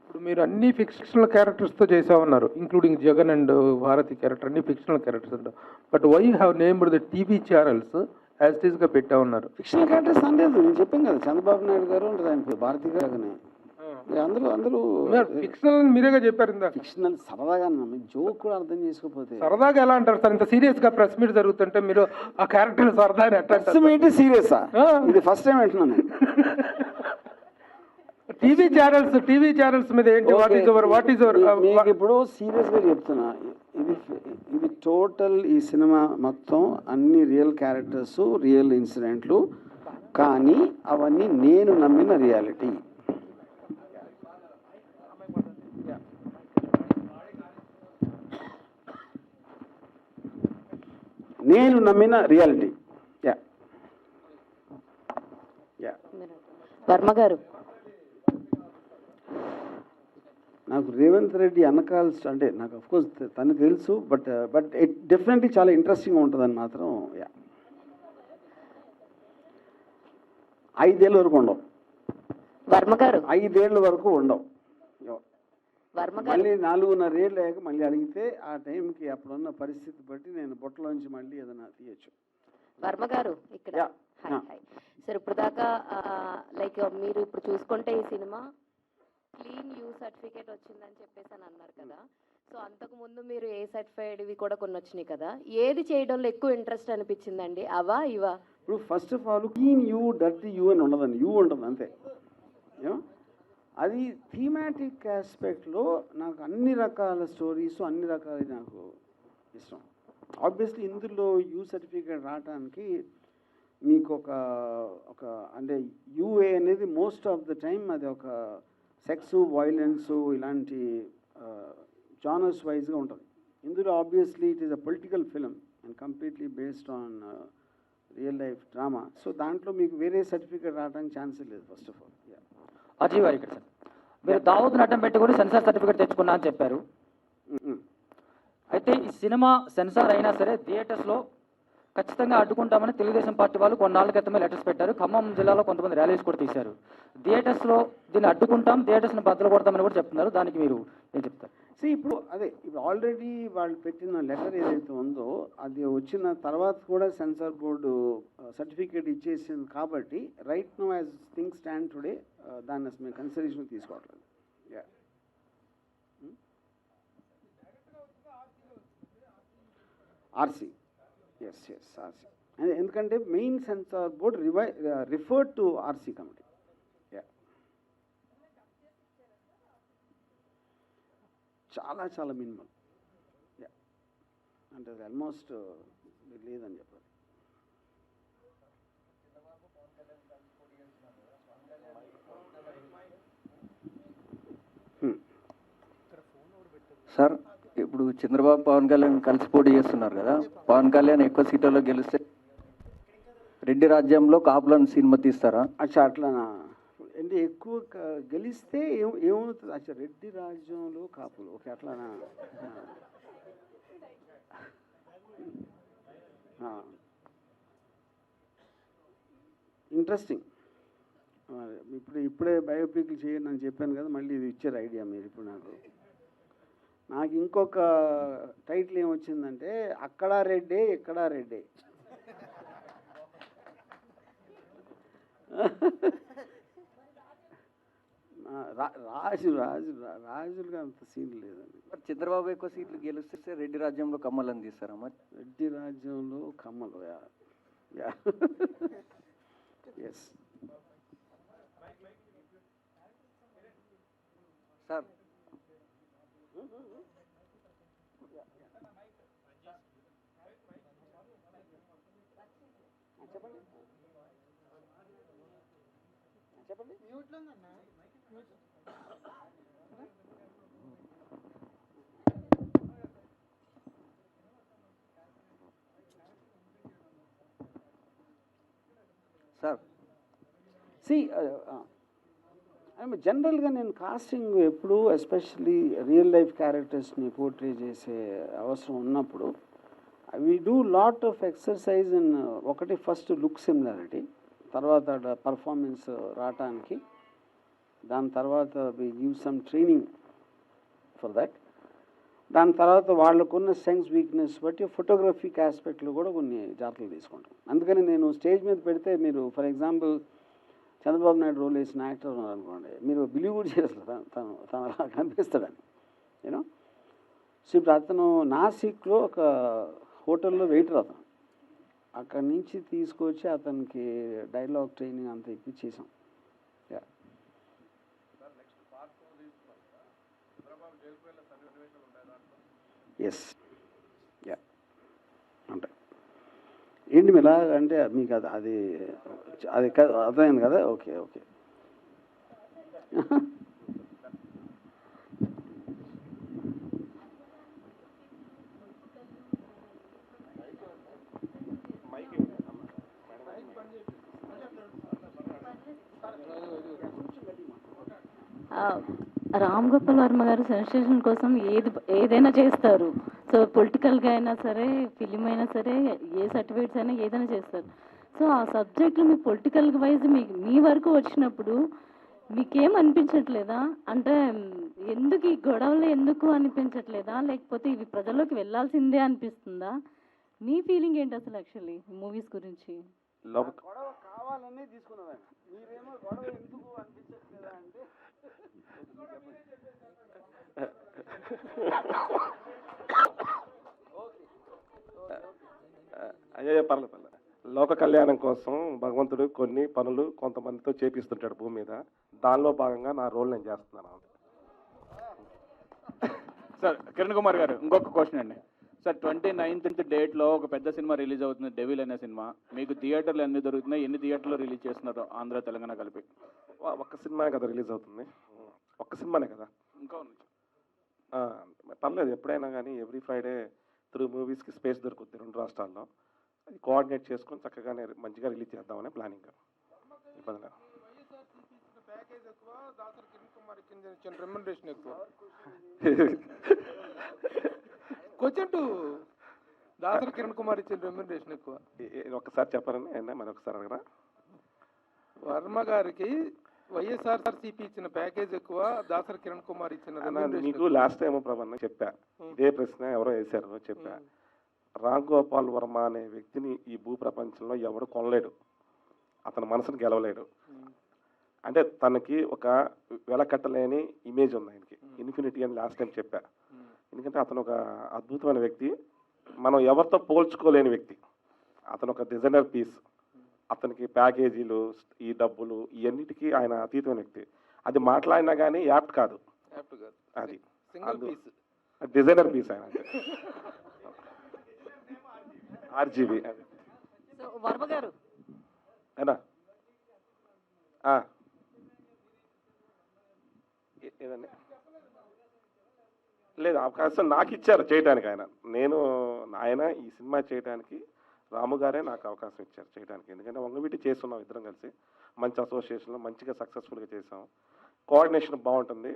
ఇప్పుడు మీరు అన్ని ఫిక్షనల్ క్యారెక్టర్స్తో చేసామన్నారు, including Jagan and Bharathi character, అన్ని ఫిక్షనల్ క్యారెక్టర్స్ అంటారు. But why have named the TV channels as it ఈస్గా పెట్టా ఉన్నారు? ఫిక్షనల్ క్యారెక్టర్స్ అనలేదు, నేను చెప్పాను కదా, చంద్రబాబు నాయుడు గారు ఉంటుంది, ఆయన భారతి గారు, అందరూ ఫిక్షనల్ మీరేగా చెప్పారు. ఫిక్షనల్ సరదాగా జోక్ కూడా అర్థం చేసుకోకపోతే సరదాగా ఎలా అంటారు సార్? ఇంత సీరియస్ గా ప్రెస్ మీట్ జరుగుతుంటే మీరు ఆ క్యారెక్టర్ సరదా ప్రెస్ మీట్ సీరియసా? ఇది ఫస్ట్ టైం అంటున్నాను. టీవీ ఛానల్స్ మీద ఏంటి, వాట్ ఈస్ యువర్? ఇప్పుడు సీరియస్ గా చెప్తున్నా, ఇది టోటల్ ఈ సినిమా మొత్తం అన్ని రియల్ క్యారెక్టర్స్, రియల్ ఇన్సిడెంట్లు, కానీ అవన్నీ నేను నమ్మిన రియాలిటీ. నేను నమ్మిన రియాలిటీ. వర్మ గారు, నాకు రేవంత్ రెడ్డి అనకాల్సి అంటే నాకు అఫ్కోర్స్ తను తెలుసు, బట్ ఇట్ డెఫినెట్లీ చాలా ఇంట్రెస్టింగ్గా ఉంటుందని మాత్రం. 5 ఏళ్ళ వరకు ఉండవు వర్మ గారు, 5 ఏళ్ళ వరకు ఉండవు. మళ్ళీ 4.5 ఏళ్ళు అయ్యాక మళ్ళీ అడిగితే ఆ టైంకి అప్పుడున్న పరిస్థితి బట్టి నేను బొట్టలోంచి మళ్ళీ ఏదైనా తీయచ్చు. వర్మ గారు ఇక్కడ సార్, ఇప్పుడు దాకా లైక్ మీరు ఇప్పుడు చూసుకుంటే ఈ సినిమా క్లీన్ యూ సర్టిఫికేట్ వచ్చిందని చెప్పేసి అని అన్నారు కదా. సో అంతకు ముందు మీరు ఏ సర్టిఫైడ్ ఇవి కూడా కొన్ని వచ్చినాయి కదా, ఏది చేయడంలో ఎక్కువ ఇంట్రెస్ట్ అనిపించిందండి, అవా ఇవా? ఇప్పుడు first of all clean you, dirty you అని ఉండదండి, యూ ఉంటుంది అంతే. అది థీమాటిక్ ఆస్పెక్ట్లో నాకు అన్ని రకాల స్టోరీస్, అన్ని రకాల నాకు ఇష్టం. ఆబ్వియస్లీ ఇందులో యూ సర్టిఫికేట్ రావడానికి మీకు ఒక అంటే యూఏ అనేది మోస్ట్ ఆఫ్ ద టైం అది ఒక సెక్స్, వైలెన్స్ ఇలాంటి జానర్స్ వైజ్గా ఉంటుంది. ఇందులో obviously it is a political film and completely based on real life drama. So దాంట్లో మీకు వేరే సర్టిఫికేట్ రావడానికి ఛాన్సే లేదు ఫస్ట్ ఆఫ్ ఆల్. అజీవ్ గారు ఇక్కడ సార్, మీరు దావూద్ని అడ్డం పెట్టి కూడా సెన్సార్ సర్టిఫికేట్ తెచ్చుకున్నా అని చెప్పారు. అయితే ఈ సినిమా సెన్సార్ అయినా సరే థియేటర్స్లో ఖచ్చితంగా అడ్డుకుంటామని తెలుగుదేశం పార్టీ వాళ్ళు కొన్నాళ్ళ క్రితమే లెటర్స్ పెట్టారు. ఖమ్మం జిల్లాలో కొంతమంది ర్యాలీస్ కూడా తీశారు. థియేటర్స్లో దీన్ని అడ్డుకుంటాం, థియేటర్స్ని బద్దలు కొడతామని కూడా చెప్తున్నారు. దానికి మీరు ఏం చెప్తారు? ఇప్పుడు ఇప్పుడు ఆల్రెడీ వాళ్ళు పెట్టిన లెటర్ ఏదైతే ఉందో అది వచ్చిన తర్వాత కూడా సెన్సార్ బోర్డు సర్టిఫికేట్ ఇచ్చేసింది కాబట్టి right now as things stand today దాన్ని అసలు మేము కన్సిడరేషన్ తీసుకోవట్లేదు. RC, yes RC. ఎందుకంటే main censor board referred to RC committee. చాలా మినిమం, అంటే అది ఆల్మోస్ట్ లేదని చెప్పాలి. సార్, ఇప్పుడు చంద్రబాబు పవన్ కళ్యాణ్ కలిసి పోటీ చేస్తున్నారు కదా, పవన్ కళ్యాణ్ ఎక్కువ సీట్లలో గెలిస్తే రెడ్డి రాజ్యంలో కాపులను సినిమా తీస్తారా? అట్లానా అంటే ఎక్కువ గెలిస్తే ఏమవుతుంది? రెడ్డి రాజ్యంలో కాపులు, ఓకే అట్లానా? ఇంట్రెస్టింగ్. ఇప్పుడే బయోపిక్లు చేయండి అని చెప్పాను కదా, మళ్ళీ ఇది ఇచ్చారు ఐడియా మీరు. ఇప్పుడు నాకు ఇంకొక టైటిల్ ఏమొచ్చిందంటే అక్కడా రెడ్డే ఇక్కడా రెడ్డే. రాజులుగా అంత సీన్ లేదండి. చంద్రబాబు ఎక్కువ సీట్లు గెలిస్తే రెడ్డి రాజ్యంలో కమ్మలని తీస్తారమ్మా? రెడ్డి రాజ్యంలో కమ్మలు, ఎస్ సార్. సార్ జనరల్గా నేను కాస్టింగ్ ఎప్పుడు ఎస్పెషల్లీ రియల్ లైఫ్ క్యారెక్టర్స్ని పోర్ట్రే చేసే అవసరం ఉన్నప్పుడు we do lot of exercise in ఒకటి ఫస్ట్ లుక్ సిమిలారిటీ, తర్వాత పర్ఫార్మెన్స్ రావటానికి, దాని తర్వాత we give some training for that, దాని తర్వాత వాళ్ళకున్న సెన్స్ వీక్నెస్ బట్టి ఫోటోగ్రఫిక్ ఆస్పెక్ట్లో కూడా కొన్ని జాగ్రత్తలు తీసుకుంటాం. అందుకని నేను స్టేజ్ మీద పెడితే మీరు for example Chandrababu Naidu role వేసిన యాక్టర్ ఉన్నారనుకోండి, మీరు బిలీవ్ కూడా చేస్తారు తను అలా కనిపిస్తాడని, యూనో. సో ఇప్పుడు అతను నాసిక్లో ఒక హోటల్లో వెయిటర్, అతను అక్కడి నుంచి తీసుకొచ్చి అతనికి డైలాగ్ ట్రైనింగ్ అంతా ఇప్పించేసాం. ఎస్ ఉంటాయి. ఏంటి మీరు అంటే మీకు అది అర్థమైంది కదా? ఓకే. రామ్ గోపాల్ వర్మ గారు సెన్సేషన్ కోసం ఏదైనా చేస్తారు. సో పొలిటికల్గా అయినా సరే, ఫిలిం అయినా సరే, ఏ సర్టిఫికేట్స్ అయినా ఏదైనా చేస్తారు. సో ఆ సబ్జెక్టులు మీ పొలిటికల్ వైజ్ మీ వరకు వచ్చినప్పుడు మీకేం అనిపించట్లేదా? అంటే ఎందుకు ఈ గొడవలు ఎందుకు అనిపించట్లేదా? లేకపోతే ఇవి ప్రజల్లోకి వెళ్ళాల్సిందే అనిపిస్తుందా? మీ ఫీలింగ్ ఏంటి అసలు యాక్చువల్లీ మూవీస్ గురించి? గొడవ కావాలనే తీసుకున్నదండి, మీరేమో గొడవ ఎందుకు అనిపించట్లేదా అంటే అయ్యో పర్లేదు. లోక కళ్యాణం కోసం భగవంతుడు కొన్ని పనులు కొంతమందితో చేపిస్తుంటాడు భూమి మీద, దానిలో భాగంగా నా రోల్ నేను చేస్తున్నాను. సార్ కిరణ్ కుమార్ గారు, ఇంకొక క్వశ్చన్ అండి. సార్ 29th డేట్లో ఒక పెద్ద సినిమా రిలీజ్ అవుతుంది, డెవిల్ అనే సినిమా. మీకు థియేటర్లు ఎన్ని దొరుకుతున్నాయి? ఎన్ని థియేటర్లో రిలీజ్ చేస్తున్నారు ఆంధ్ర తెలంగాణ కలిపి? ఒక్క సినిమా కదా రిలీజ్ అవుతుంది, ఒక్క సినిమానే కదా. ఇంకా పర్లేదు, ఎప్పుడైనా కానీ ఎవ్రీ ఫ్రైడే 3 మూవీస్కి స్పేస్ దొరుకుతుంది 2 రాష్ట్రాల్లో. కోఆర్డినేట్ చేసుకొని చక్కగానే మంచిగా రిలీజ్ చేద్దామనే ప్లానింగ్. ఇబ్బంది లేదు. క్వశ్చన్ టు దాసరి కిరణ్ కుమార్ ఇచ్చిన రెమ్యునరేషన్ ఎక్కువ. ఒక్కసారి చెప్పారని మరి ఒకసారి అడగరా? వర్మ గారికి వైఎస్ఆర్సీపీ ఇచ్చిన ప్యాకేజ్ ఎక్కువ, దాసరి కిరణ్ కుమార్ ఇచ్చిన మీకు లాస్ట్ టైం ప్రభావం చెప్పా, ఇదే ప్రశ్న ఎవరో వేశారు చెప్పా. రామ్ గోపాల్ వర్మ అనే వ్యక్తిని ఈ భూ ప్రపంచంలో ఎవడు కొనలేడు, అతని మనసును గెలవలేడు. అంటే తనకి ఒక వెలకట్టలేని ఇమేజ్ ఉంది ఆయనకి, ఇన్ఫినిటీ అని లాస్ట్ టైం చెప్పా. ఎందుకంటే అతను ఒక అద్భుతమైన వ్యక్తి, మనం ఎవరితో పోల్చుకోలేని వ్యక్తి. అతను ఒక డిజైనర్ పీస్. అతనికి ప్యాకేజీలు, ఈ డబ్బులు, ఇవన్నిటికీ ఆయన అతీతమైన వ్యక్తి. అది మాట్లాడినా కానీ యాప్ట్ కాదు, అది డిజైనర్ పీస్ ఆయన. ఆర్జీబీ వర్మ గారు అయినా ఏదండి లేదు, అవకాశం నాకు ఇచ్చారు చేయడానికి. ఆయన ఈ సినిమా చేయడానికి రాము గారే నాకు అవకాశం ఇచ్చారు చేయడానికి. ఎందుకంటే వంగవీటి చేస్తున్నాం ఇద్దరం కలిసి, మంచి అసోసియేషన్లో మంచిగా సక్సెస్ఫుల్గా చేసాం. కోఆర్డినేషన్ బాగుంటుంది,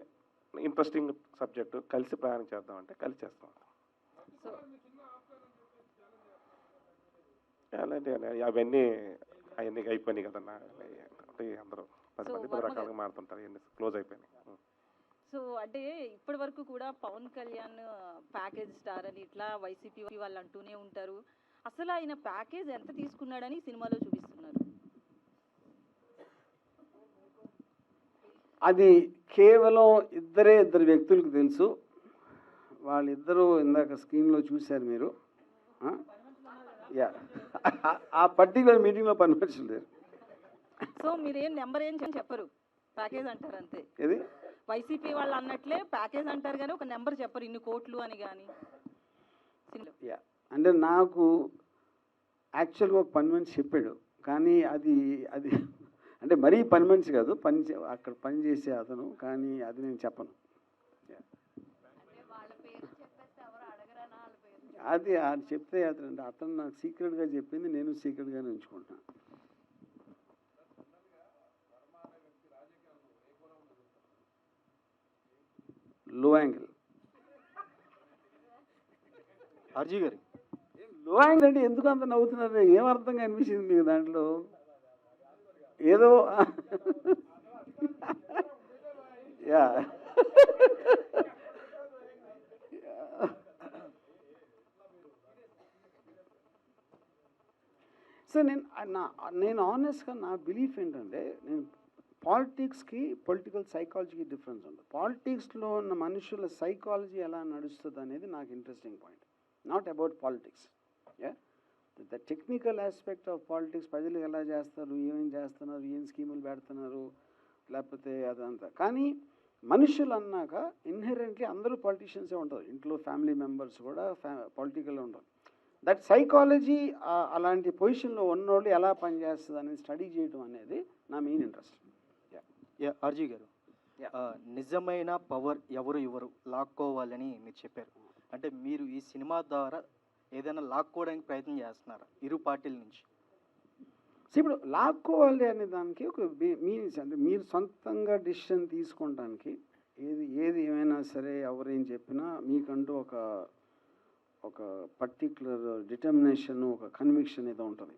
ఇంట్రెస్టింగ్ సబ్జెక్టు, కలిసి ప్రయాణం చేద్దామంటే కలిసి చేస్తాం. అలాంటి అవన్నీ అయిపోయినాయి కదన్నా, అంటే అందరూ 10 మంది 10 రకాలుగా మారుతుంటారు, ఇవన్నీ క్లోజ్ అయిపోయినాయి. సో అంటే ఇప్పటి వరకు కూడా పవన్ కళ్యాణ్ ప్యాకేజ్ స్టార్ అని ఇట్లా వైసీపీ వాళ్ళు అంటూనే ఉంటారు. అసలు ఆయన ప్యాకేజ్ ఎంత తీసుకున్నాడని సినిమాలో చూపిస్తున్నారు. అది కేవలం ఇద్దరు వ్యక్తులకు తెలుసు. వాళ్ళిద్దరూ ఇందాక స్క్రీన్లో చూశారు మీరు. ఆ పర్టికులర్ మీటింగ్లో పర్మిషన్ లేరు. సో మీరేం నెంబర్ ఏం చెప్పరు, ప్యాకేజ్ అంటారు అంతే. ఇది వైసీపీ వాళ్ళు అన్నట్లే ప్యాకేజ్ అంటారు కానీ ఒక నెంబర్ చెప్పరు, ఇన్ని కోట్లు అని. కానీ అంటే నాకు యాక్చువల్గా ఒక పని మనిషి చెప్పాడు, కానీ అది అంటే మరీ పని మనిషి కాదు, అక్కడ పని చేసే అతను, కానీ అది నేను చెప్పను. అది చెప్తే అతను నాకు సీక్రెట్గా చెప్పింది, నేను సీక్రెట్గానే ఉంచుకుంటున్నాను. లో యాంగిల్ ఆర్జీ గారు, లో యాంగిల్ అంటే ఎందుకు అంత నవ్వుతున్నారు? ఏం అర్థంగా అనిపించింది మీకు దాంట్లో? ఏదో యా సో నేను ఆనెస్ట్గా నా బిలీఫ్ ఏంటంటే, నేను పాలిటిక్స్కి పొలిటికల్ సైకాలజీకి డిఫరెన్స్ ఉంటుంది. పాలిటిక్స్లో ఉన్న మనుషుల సైకాలజీ ఎలా నడుస్తుంది అనేది నాకు interesting point, not about politics. The technical aspect of politics, ప్రజలు ఎలా చేస్తారు, ఏమేం చేస్తున్నారు, ఏం స్కీములు పెడుతున్నారు, లేకపోతే అదంతా. కానీ మనుషులు అన్నాక ఇన్హెరెంట్లీ అందరూ పొలిటీషియన్సే ఉంటారు, ఇంట్లో ఫ్యామిలీ మెంబర్స్ కూడా పొలిటికల్లో ఉంటారు. దట్ సైకాలజీ అలాంటి పొజిషన్లో ఉన్నోళ్ళు ఎలా పనిచేస్తుంది అనేది స్టడీ చేయడం అనేది నా మెయిన్ ఇంట్రెస్ట్. ఆర్జీ గారు, నిజమైన పవర్ ఎవరు లాక్కోవాలని మీరు చెప్పారు. అంటే మీరు ఈ సినిమా ద్వారా ఏదైనా లాక్కోవడానికి ప్రయత్నం చేస్తున్నారా ఇరు పార్టీల నుంచి? ఇప్పుడు లాక్కోవాలి అనే దానికి ఒక మీనింగ్స్, అంటే మీరు సొంతంగా డిసిషన్ తీసుకోవడానికి ఏది ఏమైనా సరే, ఎవరేం చెప్పినా మీకంటూ ఒక పర్టిక్యులర్ డిటర్మినేషన్, ఒక కన్విక్షన్ ఏదో ఉంటుంది.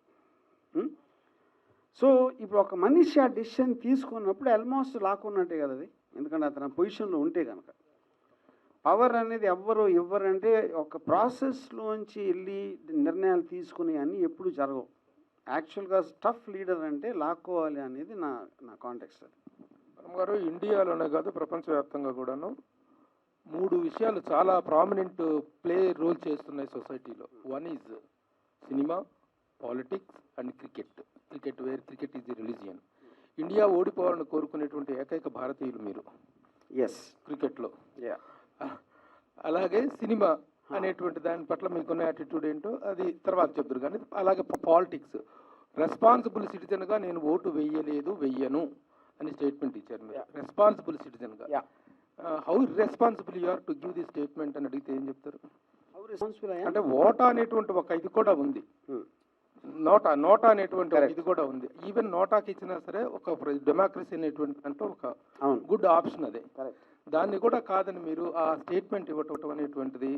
సో ఇప్పుడు ఒక మనిషి ఆ డిసిషన్ తీసుకున్నప్పుడు ఆల్మోస్ట్ లాక్కున్నట్టే కదా అది, ఎందుకంటే అతను పొజిషన్లో ఉంటే కనుక. పవర్ అనేది ఎవ్వరు ఇవ్వరంటే, ఒక ప్రాసెస్లోంచి వెళ్ళి నిర్ణయాలు తీసుకుని అన్నీ ఎప్పుడు జరగవు. యాక్చువల్గా టఫ్ లీడర్ అంటే లాక్కోవాలి అనేది నా కాంటెక్స్ట్. అది గారు, ఇండియాలోనే కాదు ప్రపంచవ్యాప్తంగా కూడాను 3 విషయాలు చాలా ప్రామినెంట్ ప్లే రోల్ చేస్తున్నాయి సొసైటీలో. One is cinema, politics and cricket. Cricket is the religion. India ఓడిపోవాలని కోరుకునేటువంటి ఏకైక భారతీయులు మీరు. ఎస్, క్రికెట్లో. అలాగే సినిమా అనేటువంటి దాని పట్ల మీకున్న యాటిట్యూడ్ ఏంటో అది తర్వాత చెప్తారు. కానీ అలాగే పాలిటిక్స్, రెస్పాన్సిబుల్ సిటిజన్గా నేను ఓటు వెయ్యను అని స్టేట్మెంట్ ఇచ్చారు మీరు. రెస్పాన్సిబుల్ సిటిజన్గా how responsible you are to give the statement అని అడిగితే ఏం చెప్తారు? అంటే ఓటా అనేటువంటి ఒక ఇది కూడా ఉంది. నోటా అనేటువంటి ఒక ఇది కూడా ఉంది. ఈవెన్ నోటాకి ఇచ్చినా సరే ఒక డెమోక్రసీ అనేటువంటి అంటే ఒక గుడ్ ఆప్షన్ అదే. దాన్ని కూడా కాదని మీరు ఆ స్టేట్మెంట్ ఇవ్వటం అనేటువంటిది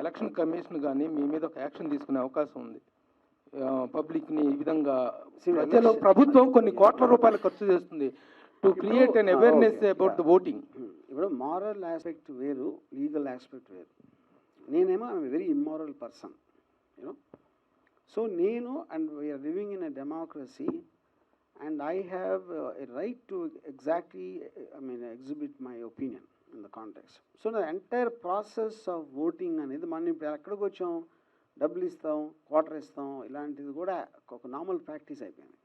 ఎలక్షన్ కమిషన్ కానీ మీ మీద ఒక యాక్షన్ తీసుకునే అవకాశం ఉంది. పబ్లిక్ని ఈ విధంగా ప్రజలు ప్రభుత్వం కొన్ని కోట్ల రూపాయలు ఖర్చు చేస్తుంది to create an awareness about the voting. ఇప్పుడు మారల్ ఆస్పెక్ట్ వేరు, లీగల్ ఆస్పెక్ట్ వేరు. నేనేమో I'm very immoral person, you know. So నేను and we are living in a democracy and I have a right to exactly, exhibit my opinion in the context. So the entire process of voting అనేది మనం ఇప్పుడు ఎక్కడికి వచ్చాం, డబ్బులు ఇస్తాం, quarter ఇస్తాం, ఇలాంటిది కూడా ఒక నార్మల్ ప్రాక్టీస్ అయిపోయింది.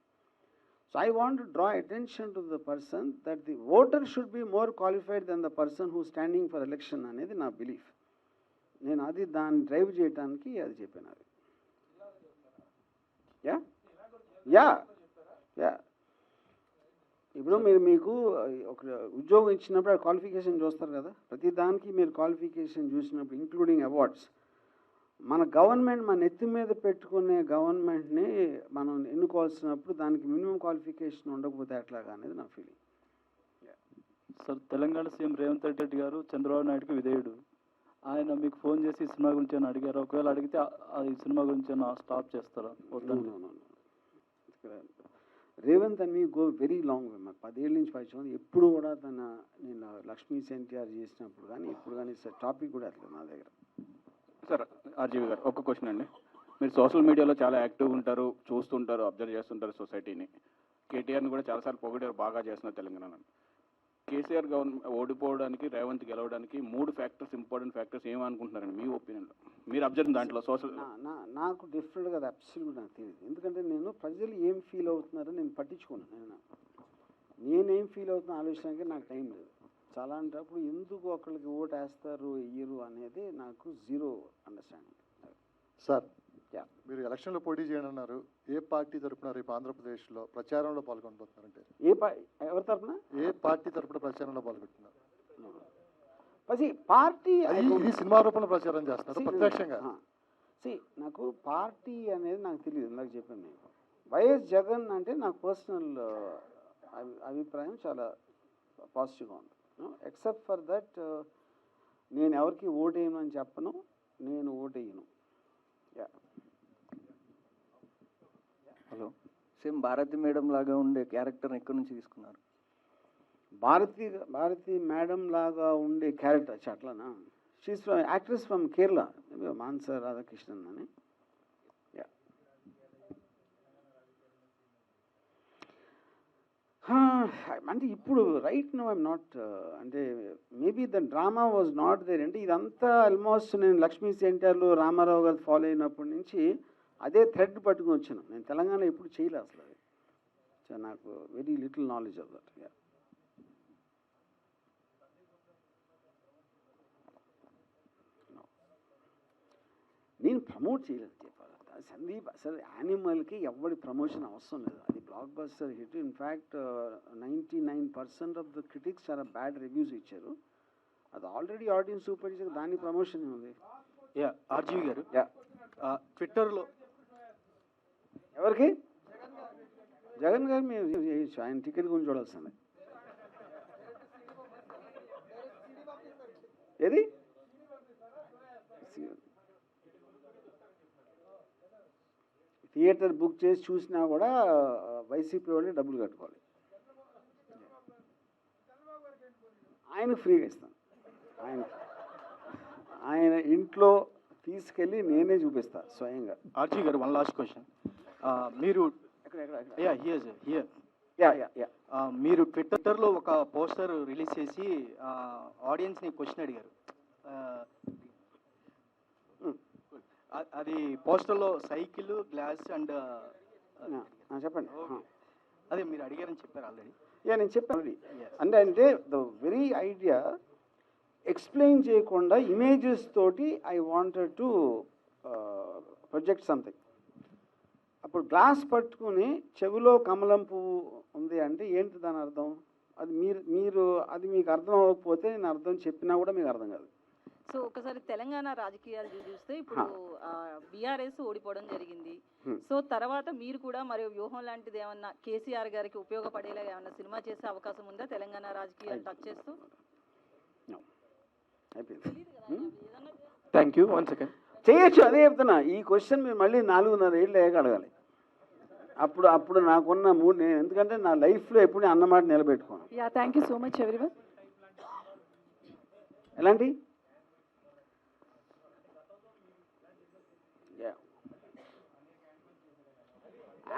So I want to draw attention to the person that the voter should be more qualified than the person who standing for election అనేది నా బిలీఫ్. నేను అది దాన్ని డ్రైవ్ చేయడానికి అది చెప్పాను. అది యా ఇప్పుడు మీకు ఒక ఉద్యోగం ఇచ్చినప్పుడు ఆ క్వాలిఫికేషన్ చూస్తారు కదా, ప్రతి దానికి మీరు క్వాలిఫికేషన్ చూసినప్పుడు ఇంక్లూడింగ్ అవార్డ్స్. మన గవర్నమెంట్ మన నెత్తి మీద పెట్టుకునే గవర్నమెంట్ని మనం ఎన్నుకోవాల్సినప్పుడు దానికి మినిమం క్వాలిఫికేషన్ ఉండకపోతే ఎట్లాగా అనేది నా feeling. Sir, Telangana CM Revanth Reddy గారు చంద్రబాబు నాయుడుకి విధేయుడు. ఆయన మీకు ఫోన్ చేసి ఈ సినిమా గురించి ఏమైనా అడిగారు? ఒకవేళ అడిగితే ఈ సినిమా గురించి ఏమైనా స్టాప్ చేస్తారా? రేవంత్ అని గో వెరీ లాంగ్ వే. మాకు 10 ఏళ్ళ నుంచి పరిచయం. ఎప్పుడు కూడా నేను లక్ష్మీ ఎన్టీఆర్ చేసినప్పుడు కానీ ఇప్పుడు కానీ టాపిక్ కూడా అట్లేదు నా దగ్గర. సార్, ఆర్జీవి గారు ఒక క్వశ్చన్ అండి. మీరు సోషల్ మీడియాలో చాలా యాక్టివ్గా ఉంటారు, చూస్తుంటారు, అబ్జర్వ్ చేస్తుంటారు సొసైటీని. కేటీఆర్ని కూడా చాలాసార్లు పొగిడారు, బాగా చేస్తున్నారు తెలంగాణ. కేసీఆర్ గవర్నమెంట్ ఓడిపోవడానికి, రేవంత్ గెలవడానికి 3 ఫ్యాక్టర్స్, ఇంపార్టెంట్ ఫ్యాక్టర్స్ ఏమనుకుంటున్నారండి మీ ఒపీనియన్లో? మీరు అబ్జర్వ్ దాంట్లో సోషల్ నాకు డిఫరెంట్గా అది అబ్సల్యూట్ నాకు తెలియదు. ఎందుకంటే నేను ప్రజలు ఏం ఫీల్ అవుతున్నారో నేను పట్టించుకున్నాను. నేనేం ఫీల్ అవుతున్నా ఆలోచనకి నాకు టైం లేదు. చాలా అంటప్పుడు ఎందుకు ఒకళ్ళకి ఓటు వేస్తారు ఇయ్యరు అనేది నాకు జీరో అండర్స్టాండింగ్. సార్, మీరు ఎలక్షన్లో పోటీ చేయనున్నారు. ఏ పార్టీ తరపున రేపు ఆంధ్రప్రదేశ్లో ప్రచారంలో పాల్గొనబోతున్నారంటే ఎవరి తరపున, ఏ పార్టీ తరపున ప్రచారంలో పాల్గొంటున్నారు? పార్టీ ఇది సినిమా రూపంలో ప్రచారం చేస్తున్నారు ప్రత్యక్షంగా. నాకు పార్టీ అనేది నాకు తెలియదు. ఇందాక చెప్పాను నేను వైఎస్ జగన్ అంటే నాకు పర్సనల్ అభిప్రాయం చాలా పాజిటివ్గా ఉంది. ఎక్సెప్ట్ ఫర్ దట్ నేను ఎవరికి ఓటేయను అని చెప్పను, నేను ఓటేయను. హలో, సేమ్ భారతి మేడం లాగా ఉండే క్యారెక్టర్ని ఎక్కడి నుంచి తీసుకున్నారు? భారతి మేడం లాగా ఉండే క్యారెక్టర్ అట్లానా? She's from actress from Kerala, Manasa Radhakrishnan అని. అంటే ఇప్పుడు రైట్ నో ఐఎమ్ నాట్, అంటే maybe the drama was not there. అంటే ఇదంతా ఆల్మోస్ట్ నేను లక్ష్మీ సెంటర్లో రామారావు గారు ఫాలో అయినప్పటి నుంచి అదే థ్రెడ్ పట్టుకుని వచ్చాను. నేను తెలంగాణ ఎప్పుడు చేయలేదు అసలు. అది సో నాకు very little knowledge of that. నేను ప్రమోట్ చేయలేదు చెప్పాలి. సందీప్ అసలు యానిమల్కి ఎవరి ప్రమోషన్ అవసరం లేదు. అది block buster hit. In fact 99% of the critics చాలా బ్యాడ్ రివ్యూస్ ఇచ్చారు. అది ఆల్రెడీ ఆడియన్స్ సూపర్ ఇచ్చారు, దాని ప్రమోషన్ ఉంది. ఆర్జీవి గారు, ట్విట్టర్లో ఎవరికి? జగన్ గారు మేము చేయొచ్చు, ఆయన టికెట్ గురించి చూడాల్సిందే. ఏది థియేటర్ బుక్ చేసి చూసినా కూడా వైసీపీ వాళ్ళే డబ్బులు కట్టుకోవాలి. ఆయన ఫ్రీగా ఇస్తాను. ఆయన ఇంట్లో తీసుకెళ్ళి నేనే చూపిస్తా స్వయంగా. ఆర్జీ గారు, వన్ లాస్ట్ క్వశ్చన్. మీరు మీరు ట్విట్టర్లో ఒక పోస్టర్ రిలీజ్ చేసి ఆడియన్స్ని క్వశ్చన్ అడిగారు. అది పోస్టర్లో సైకిల్, గ్లాస్ అండ్ చెప్పండి. అదే మీరు అడిగారని చెప్పారు ఆల్రెడీ. నేను చెప్పాను. అంటే ద వెరీ ఐడియా ఎక్స్ప్లెయిన్ చేయకుండా ఇమేజెస్ తోటి I wanted to project something. అప్పుడు గ్లాస్ పట్టుకుని చెవిలో కమలం పువ్వు ఉంది అంటే ఏంటి దాని అర్థం? అది మీరు అది మీకు అర్థం అవ్వకపోతే నేను అర్థం చెప్పినా కూడా మీకు అర్థం కాదు. సో ఒకసారి తెలంగాణ రాజకీయాలు చూస్తే ఇప్పుడు బీఆర్ఎస్ ఓడిపోవడం జరిగింది. సో తర్వాత మీరు కూడా మరి వ్యూహం లాంటిది ఏమన్నా కేసీఆర్ గారికి ఉపయోగపడేలాగా ఏమన్నా సినిమా చేసే అవకాశం ఉందా తెలంగాణ రాజకీయాలు టచ్ చేస్తూ? Thank you. 1 సెకండ్. చేయొచ్చు, అదే చెప్తున్నా. ఈ క్వశ్చన్ మీరు మళ్ళీ 4.5 ఏళ్ళు అయ్యాక అడగాలి. అప్పుడు నాకున్న మూడు, నేను ఎందుకంటే నా లైఫ్లో ఎప్పుడు అన్నమాట నిలబెట్టుకోను. Thank you so much everyone. ఎలాంటి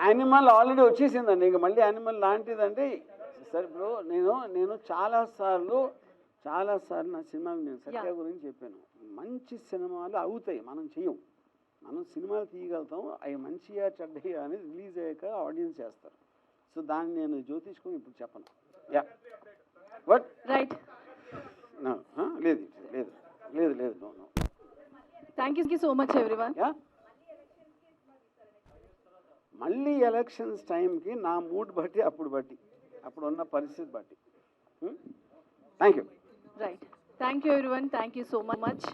యానిమల్ ఆల్రెడీ వచ్చేసిందండి. ఇక మళ్ళీ యానిమల్ లాంటిదంటే సరే బ్రో, నేను చాలాసార్లు నా సినిమాలు నేను సత్య గురించి చెప్పాను. మంచి సినిమాలు అవుతాయి, మనం చెయ్యం. మనం సినిమాలు తీయగలుగుతాం, అవి మంచిగా చెడ్డగా అనేది రిలీజ్ అయ్యాక ఆడియన్స్ చేస్తారు. సో దాన్ని నేను జ్యోతిష్కొని ఇప్పుడు చెప్పను. బట్ రైట్, లేదు లేదు లేదు లేదు no no. Thank you so much everyone. మళ్ళీ ఎలక్షన్స్ టైంకి నా మూడ్ బట్టి అప్పుడు ఉన్న పరిస్థితి బట్టి. Thank you. Right, thank you everyone. Thank you so much.